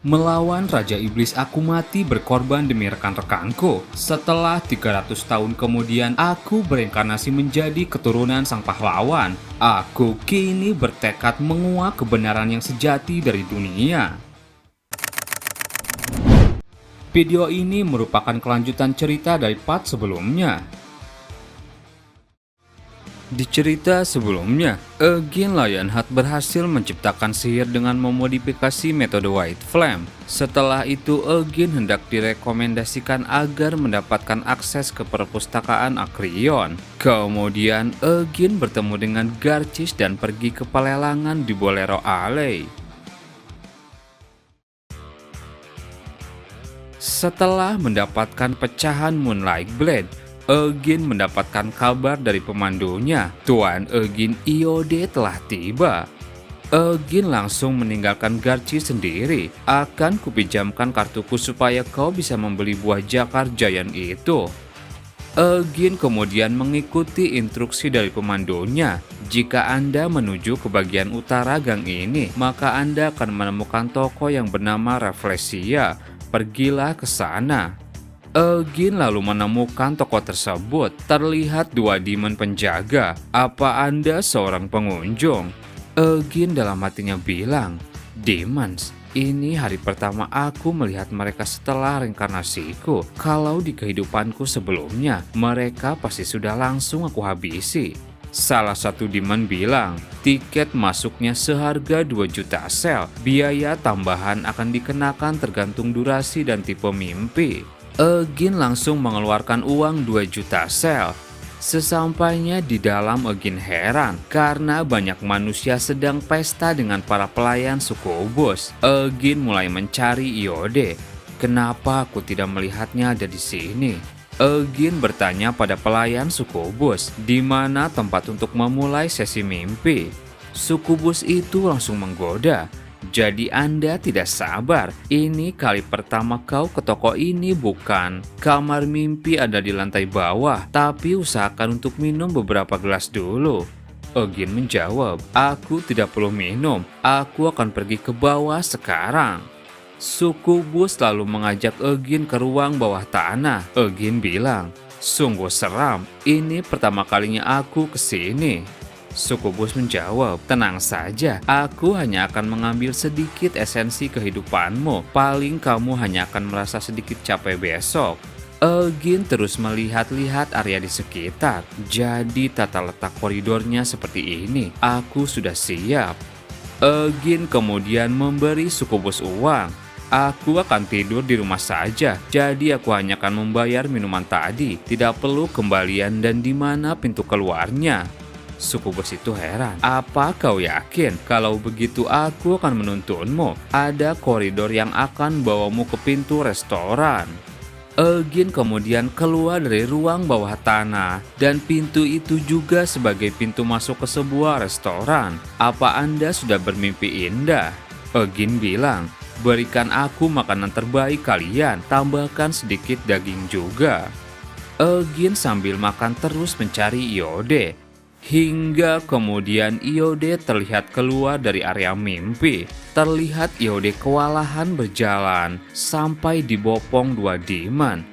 Melawan Raja Iblis aku mati berkorban demi rekan-rekanku. Setelah 300 tahun kemudian aku bereinkarnasi menjadi keturunan sang pahlawan. Aku kini bertekad menguak kebenaran yang sejati dari dunia. Video ini merupakan kelanjutan cerita dari part sebelumnya. Di cerita sebelumnya, Egin Lionheart berhasil menciptakan sihir dengan memodifikasi metode White Flame. Setelah itu, Egin hendak direkomendasikan agar mendapatkan akses ke perpustakaan Akrion. Kemudian, Egin bertemu dengan Garchis dan pergi ke pelelangan di Bolero Alley. Setelah mendapatkan pecahan Moonlight Blade, Egin mendapatkan kabar dari pemandunya, Tuan Egin Iode telah tiba. Egin langsung meninggalkan Garchis sendiri. Akan kupinjamkan kartuku supaya kau bisa membeli buah jakar giant itu. Egin kemudian mengikuti instruksi dari pemandunya. Jika Anda menuju ke bagian utara gang ini, maka Anda akan menemukan toko yang bernama Rafflesia. Pergilah ke sana. Egin lalu menemukan toko tersebut. Terlihat dua demon penjaga. Apa Anda seorang pengunjung? Egin dalam hatinya bilang, "Demons, ini hari pertama aku melihat mereka setelah reinkarnasiku. Kalau di kehidupanku sebelumnya, mereka pasti sudah langsung aku habisi." Salah satu demon bilang, tiket masuknya seharga 2 juta sel. Biaya tambahan akan dikenakan tergantung durasi dan tipe mimpi. Egin langsung mengeluarkan uang 2 juta sel. Sesampainya di dalam, Egin heran karena banyak manusia sedang pesta dengan para pelayan sukubus. Egin mulai mencari Iode. Kenapa aku tidak melihatnya ada di sini? Egin bertanya pada pelayan sukubus, di mana tempat untuk memulai sesi mimpi. Sukubus itu langsung menggoda. Jadi Anda tidak sabar, ini kali pertama kau ke toko ini bukan? Kamar mimpi ada di lantai bawah, tapi usahakan untuk minum beberapa gelas dulu. Egin menjawab, aku tidak perlu minum, aku akan pergi ke bawah sekarang. Sukubus lalu mengajak Egin ke ruang bawah tanah. Egin bilang, sungguh seram, ini pertama kalinya aku ke sini. Sukubus menjawab, tenang saja, aku hanya akan mengambil sedikit esensi kehidupanmu. Paling kamu hanya akan merasa sedikit capek besok. Egin terus melihat-lihat area di sekitar. Jadi tata letak koridornya seperti ini. Aku sudah siap. Egin kemudian memberi Sukubus uang. Aku akan tidur di rumah saja, jadi aku hanya akan membayar minuman tadi. Tidak perlu kembalian dan di mana pintu keluarnya. Sukubus itu heran. Apa kau yakin? Kalau begitu aku akan menuntunmu. Ada koridor yang akan bawamu ke pintu restoran. Egin kemudian keluar dari ruang bawah tanah dan pintu itu juga sebagai pintu masuk ke sebuah restoran. Apa Anda sudah bermimpi indah? Egin bilang, berikan aku makanan terbaik kalian, tambahkan sedikit daging juga. Egin sambil makan terus mencari Iode. Hingga kemudian Iode terlihat keluar dari area mimpi. Terlihat Iode kewalahan berjalan sampai dibopong dua demon.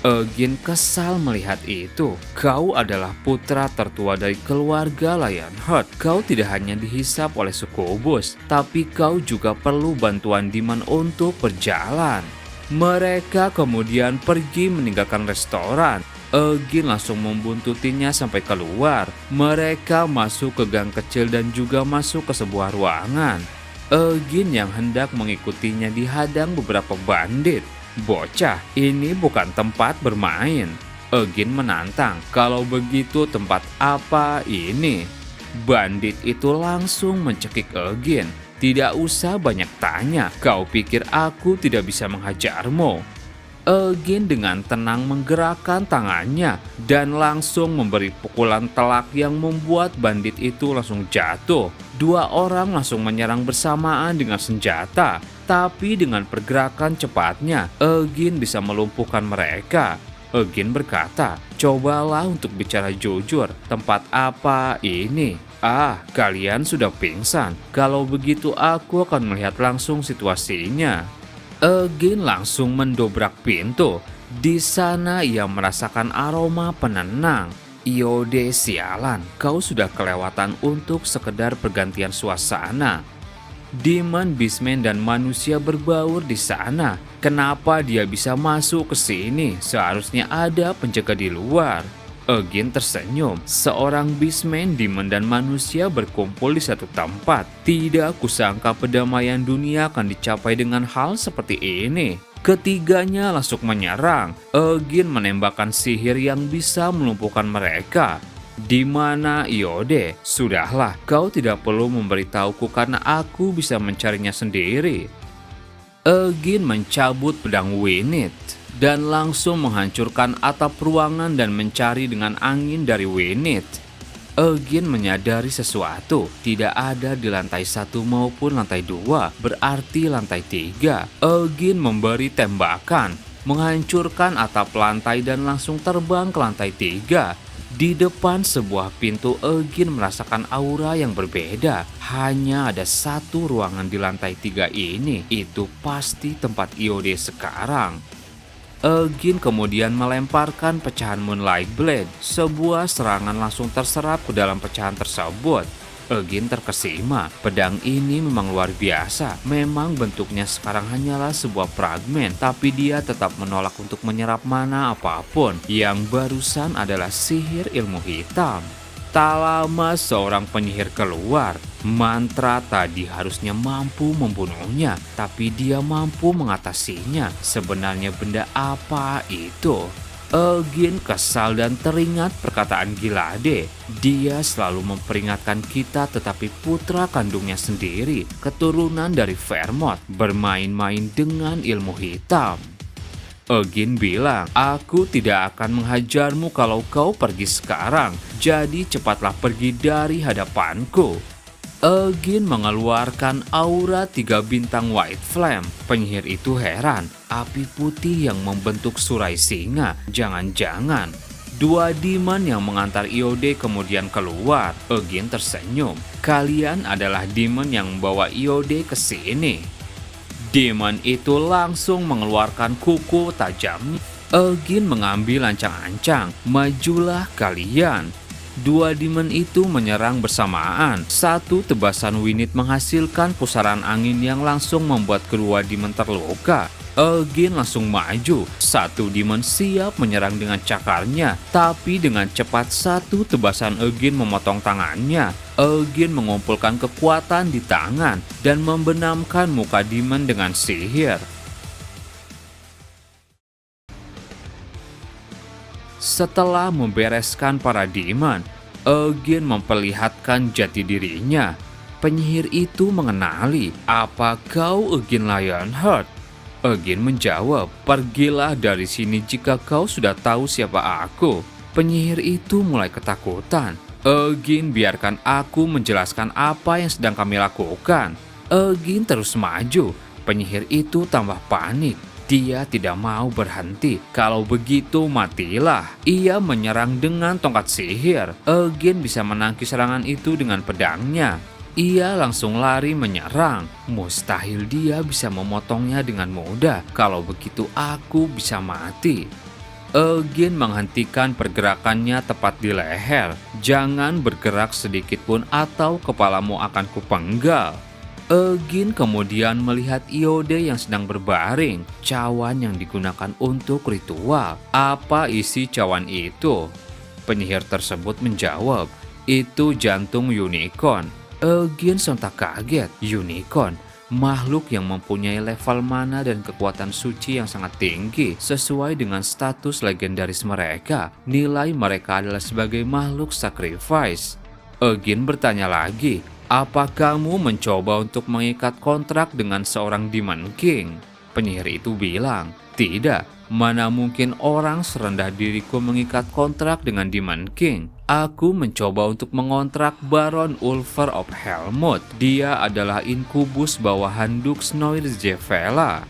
Egin kesal melihat itu. Kau adalah putra tertua dari keluarga Lionheart. Kau tidak hanya dihisap oleh Sukubus, tapi kau juga perlu bantuan demon untuk berjalan. Mereka kemudian pergi meninggalkan restoran. Egin langsung membuntutinya sampai keluar. Mereka masuk ke gang kecil dan juga masuk ke sebuah ruangan. Egin yang hendak mengikutinya dihadang beberapa bandit. Bocah, ini bukan tempat bermain. Egin menantang, kalau begitu tempat apa ini? Bandit itu langsung mencekik Egin. Tidak usah banyak tanya, kau pikir aku tidak bisa menghajarmu? Egin dengan tenang menggerakkan tangannya dan langsung memberi pukulan telak yang membuat bandit itu langsung jatuh. Dua orang langsung menyerang bersamaan dengan senjata. Tapi dengan pergerakan cepatnya, Egin bisa melumpuhkan mereka. Egin berkata, cobalah untuk bicara jujur, tempat apa ini? Kalian sudah pingsan. Kalau begitu aku akan melihat langsung situasinya. Eugene langsung mendobrak pintu. Di sana ia merasakan aroma penenang. Iode, sialan, kau sudah kelewatan untuk sekedar pergantian suasana. Demon, Beastman, dan manusia berbaur di sana. Kenapa dia bisa masuk ke sini? Seharusnya ada penjaga di luar. Eugene tersenyum. Seorang Beastman, Demon, dan manusia berkumpul di satu tempat. Tidak kusangka perdamaian dunia akan dicapai dengan hal seperti ini. Ketiganya langsung menyerang. Eugene menembakkan sihir yang bisa melumpuhkan mereka. Di mana Iode? Sudahlah, kau tidak perlu memberitahuku karena aku bisa mencarinya sendiri. Eugene mencabut pedang Winit dan langsung menghancurkan atap ruangan dan mencari dengan angin dari Winit. Eugene menyadari sesuatu, tidak ada di lantai 1 maupun lantai 2, berarti lantai 3. Eugene memberi tembakan, menghancurkan atap lantai dan langsung terbang ke lantai 3. Di depan sebuah pintu, Eugene merasakan aura yang berbeda. Hanya ada satu ruangan di lantai 3 ini, itu pasti tempat Iode sekarang. Eugene kemudian melemparkan pecahan Moonlight Blade. Sebuah serangan langsung terserap ke dalam pecahan tersebut. Eugene terkesima, pedang ini memang luar biasa. Memang bentuknya sekarang hanyalah sebuah fragmen, tapi dia tetap menolak untuk menyerap mana apapun. Yang barusan adalah sihir ilmu hitam. Tak lama seorang penyihir keluar. Mantra tadi harusnya mampu membunuhnya, tapi dia mampu mengatasinya. Sebenarnya benda apa itu? Eugene kesal dan teringat perkataan Gilade. Dia selalu memperingatkan kita, tetapi putra kandungnya sendiri, keturunan dari Vermont, bermain-main dengan ilmu hitam. Eugene bilang, aku tidak akan menghajarmu kalau kau pergi sekarang, jadi cepatlah pergi dari hadapanku. Eugene mengeluarkan aura 3 bintang White Flame. Penyihir itu heran, api putih yang membentuk surai singa, jangan-jangan. 2 demon yang mengantar Iode kemudian keluar. Eugene tersenyum, kalian adalah demon yang membawa Iode ke sini. Demon itu langsung mengeluarkan kuku tajam. Eugene mengambil ancang-ancang, majulah kalian. 2 demon itu menyerang bersamaan. Satu tebasan Winit menghasilkan pusaran angin yang langsung membuat kedua demon terluka. Eugene langsung maju. 1 demon siap menyerang dengan cakarnya, tapi dengan cepat satu tebasan Eugene memotong tangannya. Eugene mengumpulkan kekuatan di tangan dan membenamkan muka demon dengan sihir. Setelah membereskan para demon, Eugene memperlihatkan jati dirinya. Penyihir itu mengenali, apa kau Eugene Lionheart? Eugene menjawab, pergilah dari sini jika kau sudah tahu siapa aku. Penyihir itu mulai ketakutan. Eugene, biarkan aku menjelaskan apa yang sedang kami lakukan. Eugene terus maju. Penyihir itu tambah panik. Dia tidak mau berhenti. Kalau begitu matilah. Ia menyerang dengan tongkat sihir. Eugene bisa menangkis serangan itu dengan pedangnya. Ia langsung lari menyerang. Mustahil dia bisa memotongnya dengan mudah. Kalau begitu aku bisa mati. Eugene menghentikan pergerakannya tepat di leher. Jangan bergerak sedikit pun atau kepalamu akan kupenggal. Eugene kemudian melihat Iode yang sedang berbaring. Cawan yang digunakan untuk ritual. Apa isi cawan itu? Penyihir tersebut menjawab, itu jantung unicorn. Eugene sontak kaget. Unicorn, makhluk yang mempunyai level mana dan kekuatan suci yang sangat tinggi. Sesuai dengan status legendaris mereka, nilai mereka adalah sebagai makhluk sacrifice. Eugene bertanya lagi, apa kamu mencoba untuk mengikat kontrak dengan seorang Demon King? Penyihir itu bilang, tidak. Mana mungkin orang serendah diriku mengikat kontrak dengan Demon King. Aku mencoba untuk mengontrak Baron Ulfer of Helmut. Dia adalah inkubus bawahan Dux Noir Zevela.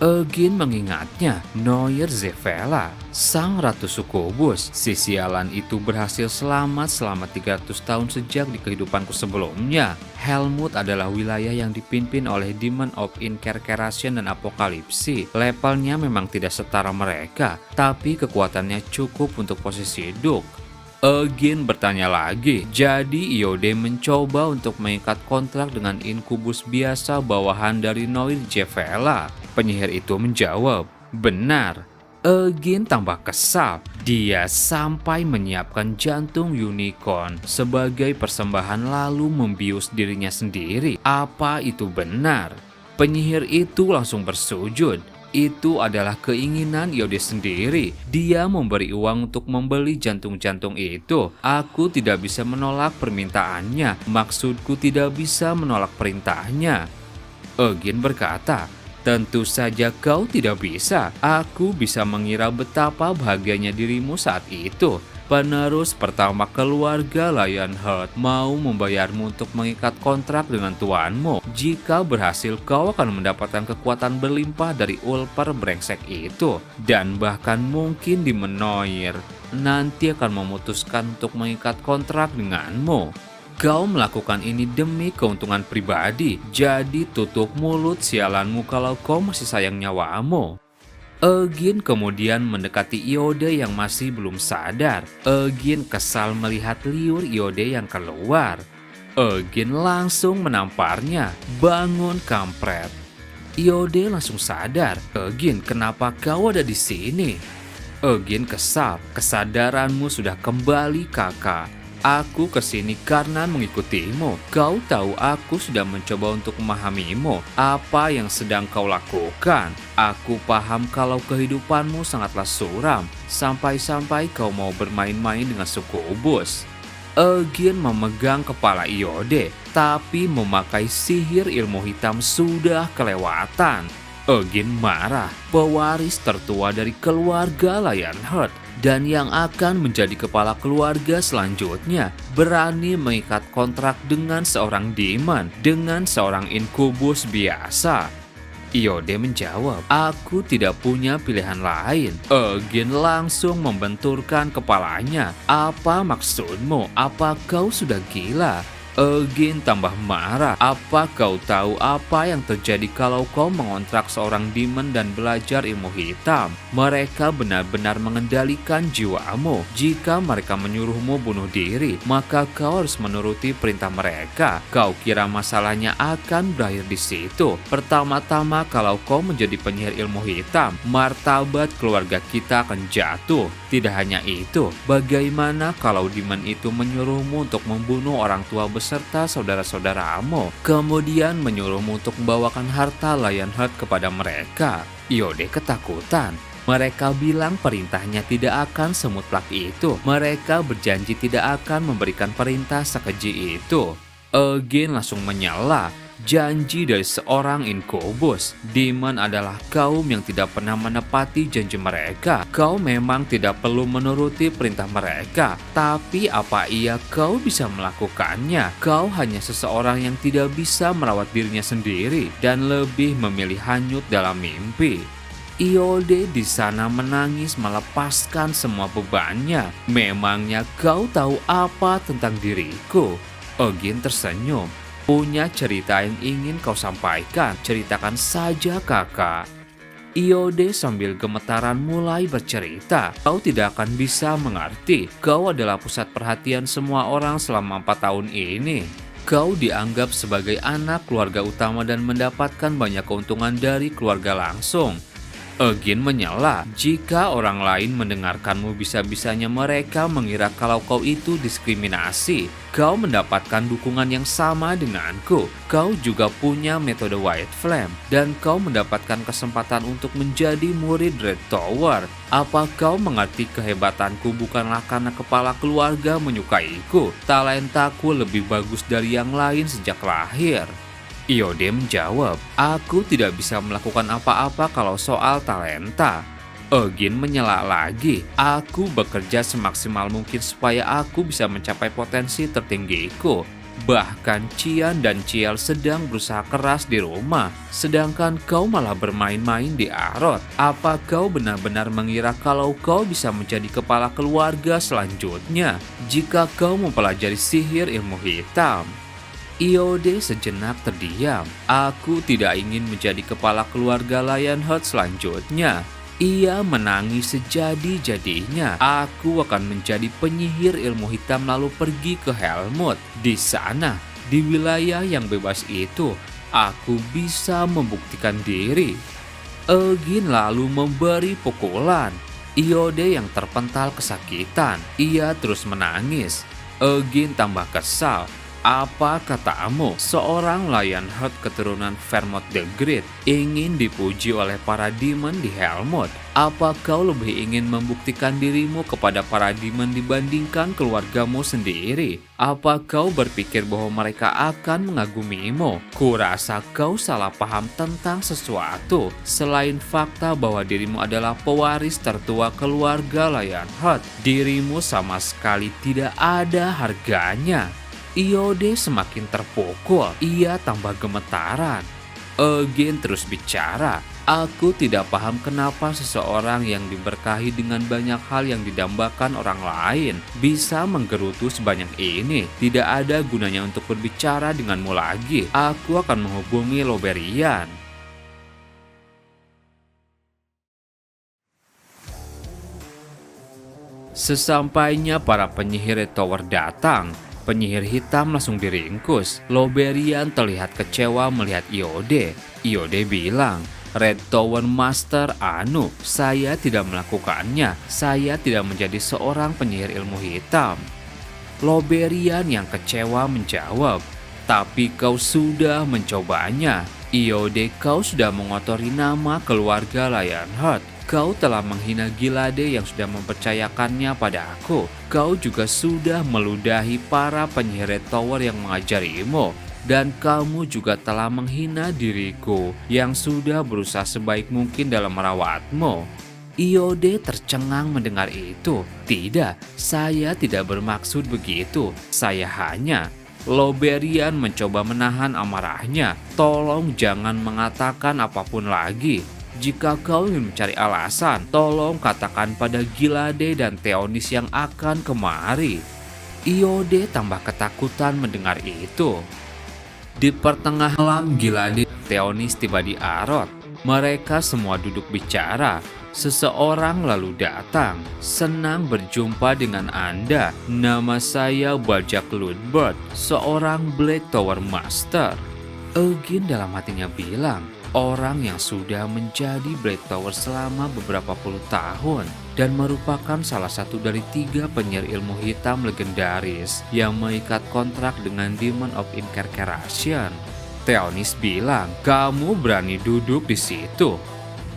Egin mengingatnya Noir Zevela, sang ratu sukubus. Si sialan itu berhasil selamat selama 300 tahun sejak di kehidupanku sebelumnya. Helmut adalah wilayah yang dipimpin oleh Demon of Incarceration dan Apokalipsi. Levelnya memang tidak setara mereka, tapi kekuatannya cukup untuk posisi Duk. Egin bertanya lagi, jadi Iode mencoba untuk mengikat kontrak dengan inkubus biasa bawahan dari Noir Zevela. Penyihir itu menjawab, benar. Egin tambah kesal. Dia sampai menyiapkan jantung unicorn sebagai persembahan lalu membius dirinya sendiri. Apa itu benar? Penyihir itu langsung bersujud. Itu adalah keinginan Iode sendiri. Dia memberi uang untuk membeli jantung-jantung itu. Aku tidak bisa menolak permintaannya. Maksudku tidak bisa menolak perintahnya. Egin berkata, tentu saja kau tidak bisa. Aku bisa mengira betapa bahagianya dirimu saat itu. Penerus pertama keluarga Lionheart mau membayarmu untuk mengikat kontrak dengan tuanmu. Jika berhasil, kau akan mendapatkan kekuatan berlimpah dari Ulper brengsek itu. Dan bahkan mungkin di Noir nanti akan memutuskan untuk mengikat kontrak denganmu. Kau melakukan ini demi keuntungan pribadi, jadi tutup mulut sialanmu kalau kau masih sayang nyawamu. Egin kemudian mendekati Iode yang masih belum sadar. Egin kesal melihat liur Iode yang keluar. Egin langsung menamparnya. Bangun kampret. Iode langsung sadar. Egin, kenapa kau ada di sini? Egin kesal. Kesadaranmu sudah kembali, kakak. Aku kesini karena mengikutimu. Kau tahu aku sudah mencoba untuk memahamimu. Apa yang sedang kau lakukan? Aku paham kalau kehidupanmu sangatlah suram. Sampai-sampai kau mau bermain-main dengan sukubus. Egin memegang kepala Iode, tapi memakai sihir ilmu hitam sudah kelewatan. Egin marah, pewaris tertua dari keluarga Lionheart dan yang akan menjadi kepala keluarga selanjutnya berani mengikat kontrak dengan seorang demon, dengan seorang inkubus biasa. Iode menjawab, aku tidak punya pilihan lain. Egin langsung membenturkan kepalanya. Apa maksudmu? Apa kau sudah gila? Egin tambah marah. Apa kau tahu apa yang terjadi kalau kau mengontrak seorang demon dan belajar ilmu hitam? Mereka benar-benar mengendalikan jiwamu. Jika mereka menyuruhmu bunuh diri, maka kau harus menuruti perintah mereka. Kau kira masalahnya akan berakhir di situ? Pertama-tama kalau kau menjadi penyihir ilmu hitam, martabat keluarga kita akan jatuh. Tidak hanya itu, bagaimana kalau demon itu menyuruhmu untuk membunuh orang tua beserta saudara-saudaramu, kemudian menyuruhmu untuk membawakan harta Lionheart kepada mereka? Iode ketakutan. Mereka bilang perintahnya tidak akan semutlak itu. Mereka berjanji tidak akan memberikan perintah sekeji itu. Egin langsung menyela. Janji dari seorang inkubus. Demon adalah kaum yang tidak pernah menepati janji mereka. Kau memang tidak perlu menuruti perintah mereka. Tapi apa iya kau bisa melakukannya? Kau hanya seseorang yang tidak bisa merawat dirinya sendiri dan lebih memilih hanyut dalam mimpi. Iode di sana menangis melepaskan semua bebannya. Memangnya kau tahu apa tentang diriku? Egin tersenyum. Punya cerita yang ingin kau sampaikan? Ceritakan saja, kakak. Iode sambil gemetaran mulai bercerita. Kau tidak akan bisa mengerti. Kau adalah pusat perhatian semua orang selama 4 tahun ini. Kau dianggap sebagai anak keluarga utama dan mendapatkan banyak keuntungan dari keluarga langsung. Egin menyela. Jika orang lain mendengarkanmu, bisa-bisanya mereka mengira kalau kau itu diskriminasi. Kau mendapatkan dukungan yang sama denganku. Kau juga punya metode White Flame. Dan kau mendapatkan kesempatan untuk menjadi murid Red Tower. Apa kau mengerti kehebatanku bukanlah karena kepala keluarga menyukaiku. Talentaku lebih bagus dari yang lain sejak lahir. Iode menjawab, aku tidak bisa melakukan apa-apa kalau soal talenta. Egin menyela lagi, aku bekerja semaksimal mungkin supaya aku bisa mencapai potensi tertinggiku. Bahkan Cian dan Ciel sedang berusaha keras di rumah, sedangkan kau malah bermain-main di Arot. Apa kau benar-benar mengira kalau kau bisa menjadi kepala keluarga selanjutnya jika kau mempelajari sihir ilmu hitam? Iode sejenak terdiam. Aku tidak ingin menjadi kepala keluarga Lionheart selanjutnya. Ia menangis sejadi-jadinya. Aku akan menjadi penyihir ilmu hitam lalu pergi ke Helmut. Di sana, di wilayah yang bebas itu, aku bisa membuktikan diri. Egin lalu memberi pukulan. Iode yang terpental kesakitan. Ia terus menangis. Egin tambah kesal. Apa katamu, seorang Lionheart keturunan Vermont the Great ingin dipuji oleh para demon di Helmut? Apa kau lebih ingin membuktikan dirimu kepada para demon dibandingkan keluargamu sendiri? Apa kau berpikir bahwa mereka akan mengagumimu? Kurasa kau salah paham tentang sesuatu. Selain fakta bahwa dirimu adalah pewaris tertua keluarga Lionheart, dirimu sama sekali tidak ada harganya. Iode semakin terpukul, ia tambah gemetaran. Egin terus bicara, aku tidak paham kenapa seseorang yang diberkahi dengan banyak hal yang didambakan orang lain bisa menggerutu sebanyak ini. Tidak ada gunanya untuk berbicara denganmu lagi, aku akan menghubungi Loberian. Sesampainya para penyihir Red Tower datang, penyihir hitam langsung diringkus. Loberian terlihat kecewa melihat Iode. Iode bilang, Red Tower Master Anu, saya tidak melakukannya. Saya tidak menjadi seorang penyihir ilmu hitam. Loberian yang kecewa menjawab, tapi kau sudah mencobanya. Iode, kau sudah mengotori nama keluarga Lionheart. Kau telah menghina Gilade yang sudah mempercayakannya pada aku. Kau juga sudah meludahi para penyihir Red Tower yang mengajarimu. Dan kamu juga telah menghina diriku yang sudah berusaha sebaik mungkin dalam merawatmu. Iode tercengang mendengar itu. Tidak, saya tidak bermaksud begitu. Saya hanya... Loberian mencoba menahan amarahnya. Tolong jangan mengatakan apapun lagi. Jika kau ingin mencari alasan, tolong katakan pada Gilade dan Theonis yang akan kemari. Iode tambah ketakutan mendengar itu. Di pertengahan malam, Gilade dan Theonis tiba di Arot. Mereka semua duduk bicara. Seseorang lalu datang. Senang berjumpa dengan Anda. Nama saya Bajak Ludbert, seorang Black Tower Master. Egin dalam hatinya bilang, orang yang sudah menjadi Black Tower selama beberapa puluh tahun dan merupakan salah satu dari 3 penyihir ilmu hitam legendaris yang mengikat kontrak dengan Demon of Incarceration. Theonis bilang, kamu berani duduk di situ.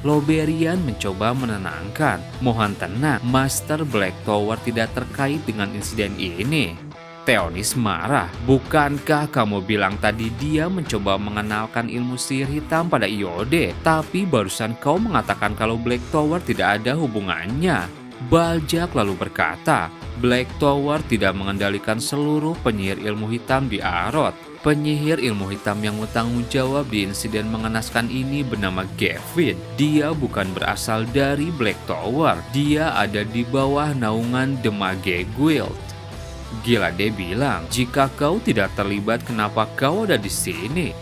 Loberian mencoba menenangkan. Mohon tenang, Master Black Tower tidak terkait dengan insiden ini. Theonis marah. Bukankah kamu bilang tadi dia mencoba mengenalkan ilmu sihir hitam pada Iode? Tapi barusan kau mengatakan kalau Black Tower tidak ada hubungannya. Bajak lalu berkata, Black Tower tidak mengendalikan seluruh penyihir ilmu hitam di Arot. Penyihir ilmu hitam yang bertanggung jawab di insiden mengenaskan ini bernama Gavin. Dia bukan berasal dari Black Tower. Dia ada di bawah naungan The Mage Guild. Gilade bilang, jika kau tidak terlibat, kenapa kau ada di sini?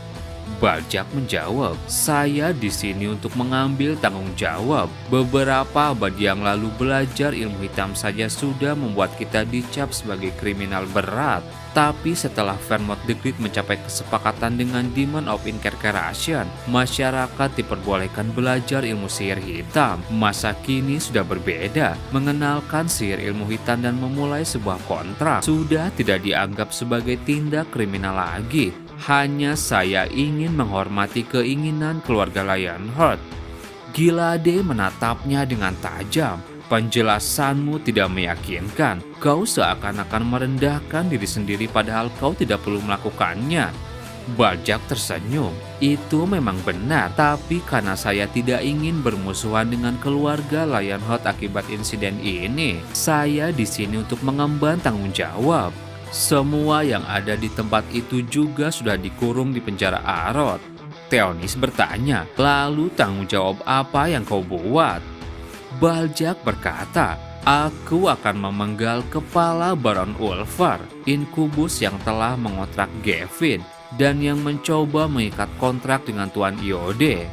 Bajak menjawab, saya di sini untuk mengambil tanggung jawab. Beberapa abad yang lalu belajar ilmu hitam saja sudah membuat kita dicap sebagai kriminal berat. Tapi setelah Vermont the Great mencapai kesepakatan dengan Demon of Incarceration, masyarakat diperbolehkan belajar ilmu sihir hitam. Masa kini sudah berbeda. Mengenalkan sihir ilmu hitam dan memulai sebuah kontrak sudah tidak dianggap sebagai tindak kriminal lagi. Hanya saya ingin menghormati keinginan keluarga Lionheart. Gilade menatapnya dengan tajam. Penjelasanmu tidak meyakinkan. Kau seakan-akan merendahkan diri sendiri padahal kau tidak perlu melakukannya. Bajak tersenyum. Itu memang benar, tapi karena saya tidak ingin bermusuhan dengan keluarga Lionheart akibat insiden ini, saya di sini untuk mengemban tanggung jawab. Semua yang ada di tempat itu juga sudah dikurung di penjara Arod. Theonis bertanya, lalu tanggung jawab apa yang kau buat? Baljak berkata, aku akan memenggal kepala Baron Ulfar, inkubus yang telah mengontrak Gavin dan yang mencoba mengikat kontrak dengan Tuan Iode.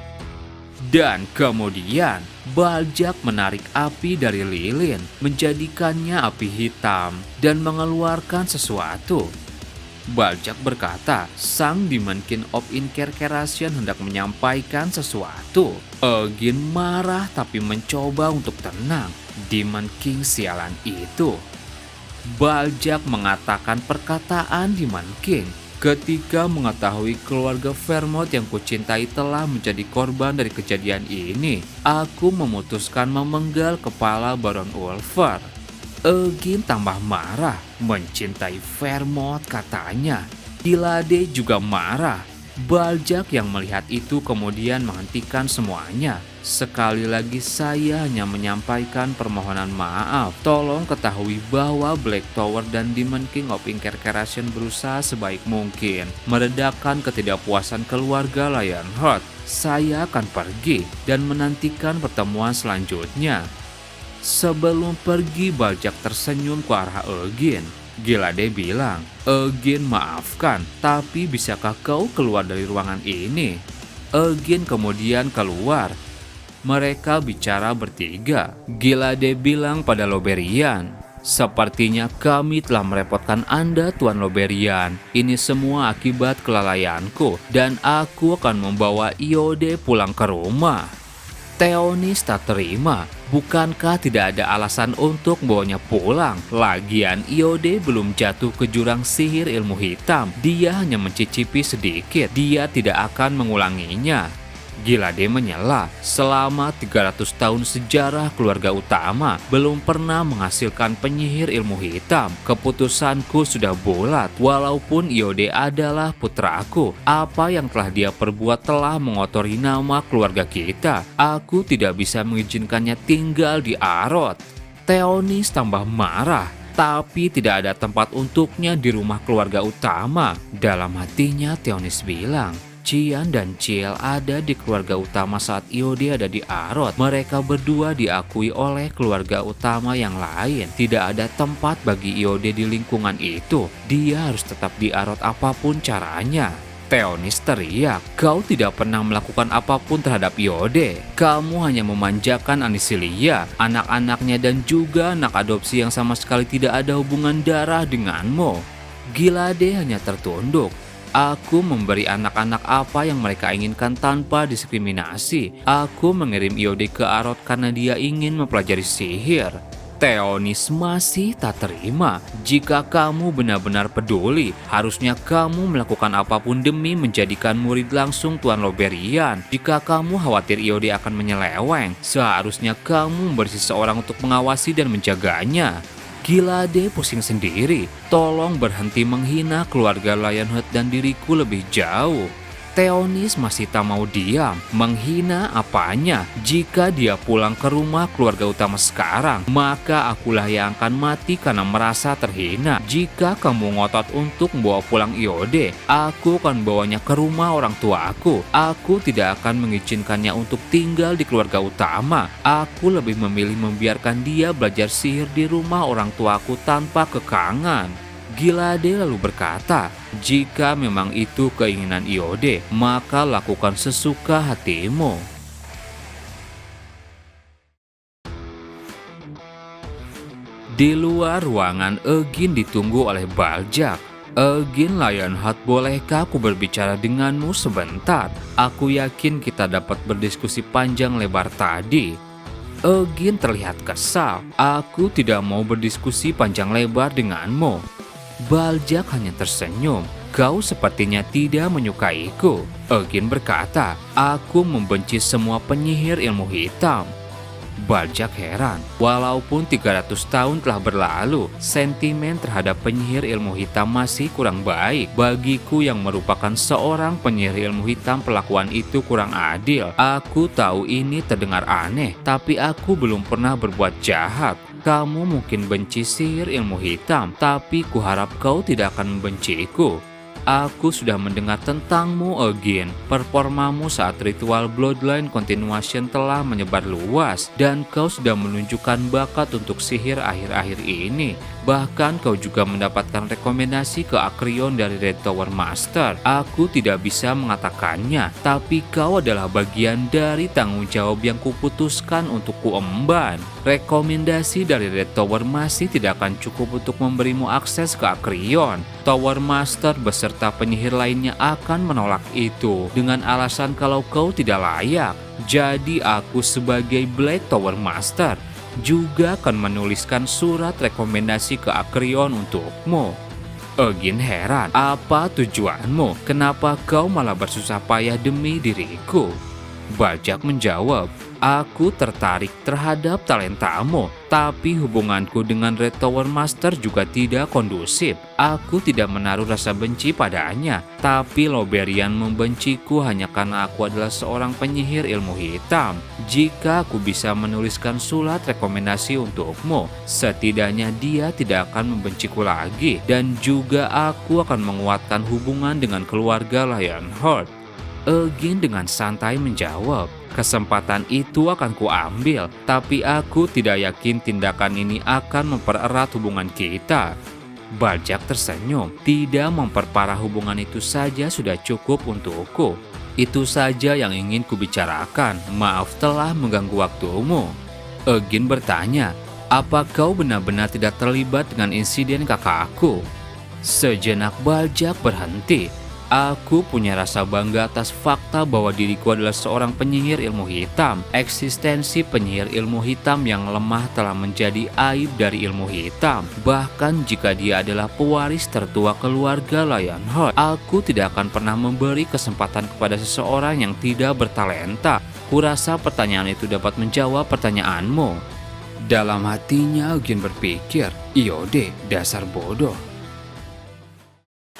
Dan kemudian Baljak menarik api dari lilin, menjadikannya api hitam dan mengeluarkan sesuatu. Baljak berkata, sang Demon King of Incarceration hendak menyampaikan sesuatu. Egin marah tapi mencoba untuk tenang. Demon King sialan itu. Baljak mengatakan perkataan Demon King. Ketika mengetahui keluarga Vermont yang kucintai telah menjadi korban dari kejadian ini, aku memutuskan memenggal kepala Baron Ulfar. Egin tambah marah, mencintai Vermont katanya. Gilade juga marah. Baljak yang melihat itu kemudian menghentikan semuanya. Sekali lagi saya hanya menyampaikan permohonan maaf. Tolong ketahui bahwa Black Tower dan Demon King of Incarceration berusaha sebaik mungkin meredakan ketidakpuasan keluarga Lionheart. Saya akan pergi dan menantikan pertemuan selanjutnya. Sebelum pergi, Baljak tersenyum ke arah Egin. Gilade bilang, Egin maafkan, tapi bisakah kau keluar dari ruangan ini? Egin kemudian keluar. Mereka bicara bertiga. Gilade bilang pada Loberian, sepertinya kami telah merepotkan Anda, Tuan Loberian. Ini semua akibat kelalaianku dan aku akan membawa Iode pulang ke rumah. Theonis tak terima. Bukankah tidak ada alasan untuk membawanya pulang? Lagian Iode belum jatuh ke jurang sihir ilmu hitam. Dia hanya mencicipi sedikit. Dia tidak akan mengulanginya. Gilade menyela, selama 300 tahun sejarah keluarga utama belum pernah menghasilkan penyihir ilmu hitam. Keputusanku sudah bulat, walaupun Iode adalah putraku. Apa yang telah dia perbuat telah mengotori nama keluarga kita. Aku tidak bisa mengizinkannya tinggal di Arod. Theonis tambah marah. Tapi tidak ada tempat untuknya di rumah keluarga utama. Dalam hatinya Theonis bilang, Cian dan Ciel ada di keluarga utama saat Iode ada di Arod. Mereka berdua diakui oleh keluarga utama yang lain. Tidak ada tempat bagi Iode di lingkungan itu. Dia harus tetap di Arod apapun caranya. Theonis teriak, kau tidak pernah melakukan apapun terhadap Iode. Kamu hanya memanjakan Anisilia, anak-anaknya dan juga anak adopsi yang sama sekali tidak ada hubungan darah denganmu. Gilade hanya tertunduk. Aku memberi anak-anak apa yang mereka inginkan tanpa diskriminasi. Aku mengirim Iode ke Arod karena dia ingin mempelajari sihir. Theonis masih tak terima. Jika kamu benar-benar peduli, harusnya kamu melakukan apapun demi menjadikan murid langsung Tuan Loberian. Jika kamu khawatir Iode akan menyeleweng, seharusnya kamu memberi seseorang untuk mengawasi dan menjaganya. Gilade pusing sendiri. Tolong berhenti menghina keluarga Lionheart dan diriku lebih jauh. Theonis masih tak mau diam. Menghina apanya? Jika dia pulang ke rumah keluarga utama sekarang, maka akulah yang akan mati karena merasa terhina. Jika kamu ngotot untuk membawa pulang Iode, aku akan bawanya ke rumah orang tua aku. Aku tidak akan mengizinkannya untuk tinggal di keluarga utama. Aku lebih memilih membiarkan dia belajar sihir di rumah orang tuaku tanpa kekangan. Gilade lalu berkata, jika memang itu keinginan Iode, maka lakukan sesuka hatimu. Di luar ruangan, Egin ditunggu oleh Baljak. Egin, Lionheart, bolehkah aku berbicara denganmu sebentar? Aku yakin kita dapat berdiskusi panjang lebar tadi. Egin terlihat kesal. Aku tidak mau berdiskusi panjang lebar denganmu. Baljak hanya tersenyum. Kau sepertinya tidak menyukaiku. Egin berkata, aku membenci semua penyihir ilmu hitam. Baljak heran. Walaupun 300 tahun telah berlalu, sentimen terhadap penyihir ilmu hitam masih kurang baik. Bagiku yang merupakan seorang penyihir ilmu hitam, perlakuan itu kurang adil. Aku tahu ini terdengar aneh, tapi aku belum pernah berbuat jahat. Kamu mungkin benci sihir ilmu hitam, tapi kuharap kau tidak akan membenciku. Aku sudah mendengar tentangmu, Eugene. Performamu saat ritual Bloodline Continuation telah menyebar luas, dan kau sudah menunjukkan bakat untuk sihir akhir-akhir ini. Bahkan kau juga mendapatkan rekomendasi ke Acreon dari Red Tower Master. Aku tidak bisa mengatakannya, tapi kau adalah bagian dari tanggung jawab yang kuputuskan untuk kuemban. Rekomendasi dari Red Tower masih tidak akan cukup untuk memberimu akses ke Acreon. Tower Master beserta penyihir lainnya akan menolak itu dengan alasan kalau kau tidak layak. Jadi aku sebagai Black Tower Master juga akan menuliskan surat rekomendasi ke Acreon untukmu. Eugene heran, apa tujuanmu? Kenapa kau malah bersusah payah demi diriku? Bajak menjawab, aku tertarik terhadap talentamu, tapi hubunganku dengan Red Tower Master juga tidak kondusif. Aku tidak menaruh rasa benci padanya, tapi Loberian membenciku hanya karena aku adalah seorang penyihir ilmu hitam. Jika aku bisa menuliskan surat rekomendasi untukmu, setidaknya dia tidak akan membenciku lagi, dan juga aku akan menguatkan hubungan dengan keluarga Lionheart. Eugene dengan santai menjawab, kesempatan itu akan kuambil, tapi aku tidak yakin tindakan ini akan mempererat hubungan kita. Bajak tersenyum, tidak memperparah hubungan itu saja sudah cukup untukku. Itu saja yang ingin kubicarakan, maaf telah mengganggu waktumu. Eugene bertanya, apa kau benar-benar tidak terlibat dengan insiden kakakku? Sejenak Bajak berhenti. Aku punya rasa bangga atas fakta bahwa diriku adalah seorang penyihir ilmu hitam. Eksistensi penyihir ilmu hitam yang lemah telah menjadi aib dari ilmu hitam. Bahkan jika dia adalah pewaris tertua keluarga Lionheart, aku tidak akan pernah memberi kesempatan kepada seseorang yang tidak bertalenta. Kurasa pertanyaan itu dapat menjawab pertanyaanmu. Dalam hatinya Eugene berpikir, Iode, dasar bodoh.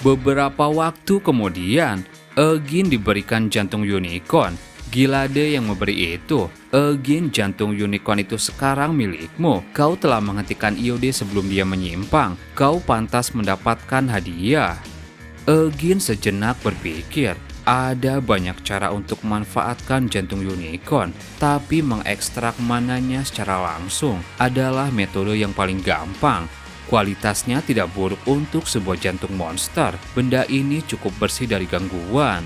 Beberapa waktu kemudian, Eugene diberikan jantung unicorn. Gilade yang memberi itu. Eugene, jantung unicorn itu sekarang milikmu. Kau telah menghentikan Iode sebelum dia menyimpang. Kau pantas mendapatkan hadiah. Eugene sejenak berpikir, ada banyak cara untuk memanfaatkan jantung unicorn, tapi mengekstrak mananya secara langsung adalah metode yang paling gampang. Kualitasnya tidak buruk untuk sebuah jantung monster. Benda ini cukup bersih dari gangguan.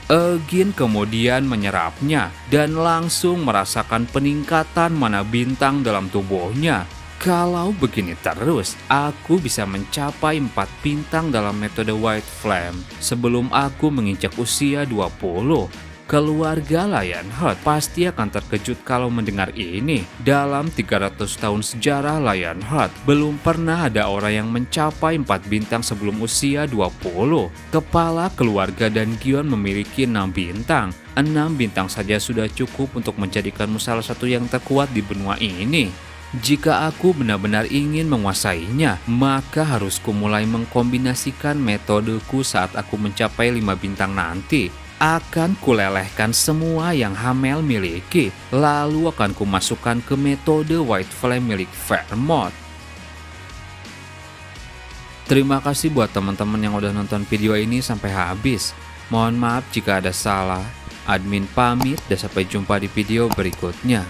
Eugene kemudian menyerapnya dan langsung merasakan peningkatan mana bintang dalam tubuhnya. Kalau begini terus, aku bisa mencapai 4 bintang dalam metode White Flame sebelum aku menginjak usia 20. Keluarga Lionheart pasti akan terkejut kalau mendengar ini. Dalam 300 tahun sejarah Lionheart, belum pernah ada orang yang mencapai 4 bintang sebelum usia 20. Kepala keluarga dan Gion memiliki 6 bintang. 6 bintang saja sudah cukup untuk menjadikanmu salah satu yang terkuat di benua ini. Jika aku benar-benar ingin menguasainya, maka harus kumulai mengkombinasikan metodeku saat aku mencapai 5 bintang nanti. Akan kulelehkan semua yang Hamel miliki, lalu akan kumasukkan ke metode White Flame milik Vermont. Terima kasih buat teman-teman yang udah nonton video ini sampai habis. Mohon maaf jika ada salah. Admin pamit dan sampai jumpa di video berikutnya.